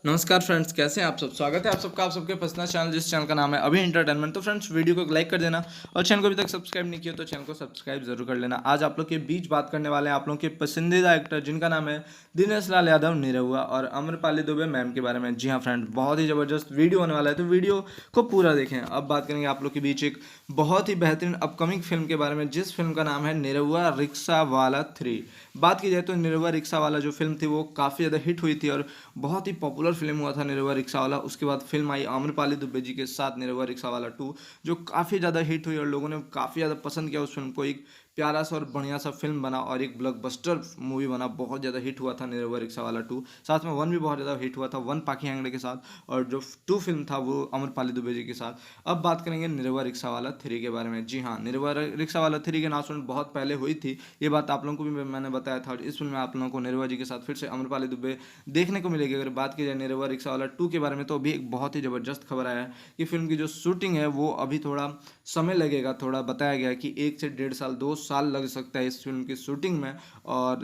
नमस्कार फ्रेंड्स, कैसे हैं आप सब। स्वागत है आप सबका आप सबके पसंदीदा चैनल, जिस चैनल का नाम है अभी एंटरटेनमेंट। तो फ्रेंड्स, वीडियो को लाइक कर देना और चैनल को अभी तक सब्सक्राइब नहीं किया तो चैनल को सब्सक्राइब जरूर कर लेना। आज आप लोग के बीच बात करने वाले हैं आप लोग के पसंदीदा एक्टर, जिनका नाम है दिनेश लाल यादव निरहुआ और अम्रपाली दुबे मैम के बारे में। जी हाँ फ्रेंड्स, बहुत ही ज़बरदस्त वीडियो होने वाला है, तो वीडियो को पूरा देखें। अब बात करेंगे आप लोग के बीच एक बहुत ही बेहतरीन अपकमिंग फिल्म के बारे में, जिस फिल्म का नाम है निरहुआ रिक्शा वाला 3। बात की जाए तो निरहुआ रिक्शा वाला जो फिल्म थी वो काफ़ी ज़्यादा हिट हुई थी और बहुत ही पॉपुलर फिल्म हुआ था निरहुआ रिक्शा वाला। उसके बाद फिल्म आई आम्रपाली दुबे जी के साथ निरहुआ रिक्शा वाला 2, जो काफ़ी ज़्यादा हिट हुई और लोगों ने काफ़ी ज़्यादा पसंद किया उस फिल्म को। एक प्यारा सा और बढ़िया सा फिल्म बना और एक ब्लॉकबस्टर मूवी बना, बहुत ज़्यादा हिट हुआ था निरहुआ रिक्शा वाला 2। साथ में 1 भी बहुत ज़्यादा हिट हुआ था, 1 पाखी हेंगड़े के साथ, और जो 2 फिल्म था वो अमरपाली दुबे जी के साथ। अब बात करेंगे निरहुआ रिक्शा वाला 3 के बारे में। जी हाँ, निरहुआ रिक्शा वाला 3 के अनाउंसमेंट बहुत पहले हुई थी, ये बात आप लोगों को भी मैंने बताया था। और इस फिल्म में आप लोगों को निरहुआ जी के साथ फिर से अमरपाली दुबे देखने को मिलेगी। अगर बात की जाए निरहुआ रिक्शा वाला 2 के बारे में, तो अभी एक बहुत ही ज़बरदस्त खबर आया है कि फिल्म की जो शूटिंग है वो अभी थोड़ा समय लगेगा। थोड़ा बताया गया है कि 1 से 1.5 साल 2 साल लग सकता है इस फिल्म की शूटिंग में, और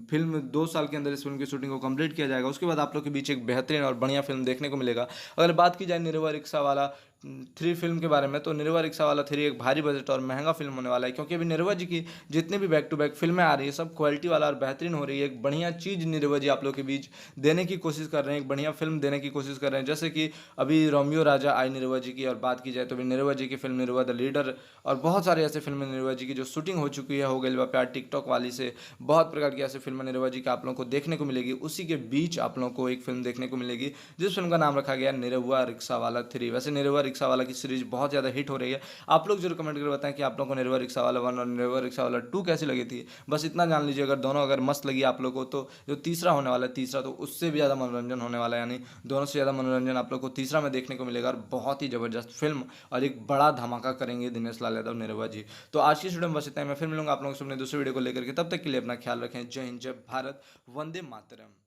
फिल्म 2 साल के अंदर इस फिल्म की शूटिंग को कंप्लीट किया जाएगा। उसके बाद आप लोग के बीच एक बेहतरीन और बढ़िया फिल्म देखने को मिलेगा। अगर बात की जाए निरहुआ रिक्शा वाला 3 फिल्म के बारे में, तो निरहुआ रिक्शा वाला 3 एक भारी बजट और महंगा फिल्म होने वाला है, क्योंकि अभी निरहुआ जी की जितनी भी बैक टू बैक फिल्में आ रही है सब क्वालिटी वाला और बेहतरीन हो रही है। एक बढ़िया चीज़ निरहुआ जी आप लोग के बीच देने की कोशिश कर रहे हैं, एक बढ़िया फिल्म देने की कोशिश कर रहे हैं। जैसे कि अभी रोमियो राजा आई निरहुआ जी की, और बात की जाए तो अभी निरहुआ जी की फिल्म निरहुआ द लीडर, और बहुत सारे ऐसे फिल्में निरहुआ जी की जो शूटिंग हो चुकी है, हो गई बा प्यार टिकटॉक वाली से, बहुत प्रकार की ऐसे फिल्में निरहुआ जी की आप लोगों को देखने को मिलेगी। उसी के बीच आप लोगों को एक फिल्म देखने को मिलेगी जिस फिल्म का नाम रखा गया निरहुआ रिक्शा वाला 3। वैसे निरहुआ रिक्शा वाला की सीरीज बहुत ज़्यादा हिट हो रही है। आप लोग जरूर कमेंट करके बताएं कि आप लोगों को निरहुआ रिक्शा वाला 1 और निरहुआ रिक्शा वाला 2 कैसी लगी थी। बस इतना जान लीजिए, अगर दोनों अगर मस्त लगी आप लोग को, तो जो तीसरा होने वाला है, तीसरा तो उससे भी ज़्यादा मनोरंजन होने वाला है। यानी दोनों से ज़्यादा मनोरंजन आप लोग को तीसरा में देखने को मिलेगा, और बहुत ही ज़बरदस्त फिल्म और एक बड़ा धमाका करेंगे दिनेश लाल यादव निरहुआ जी। तो आज की वीडियो में बस इतना ही। मैं फिर मिलूंगा आप लोगों से अपने दूसरे वीडियो को लेकर के, तब तक के लिए अपना ख्याल रखें। जय हिंद, जय भारत, वंदे मातरम।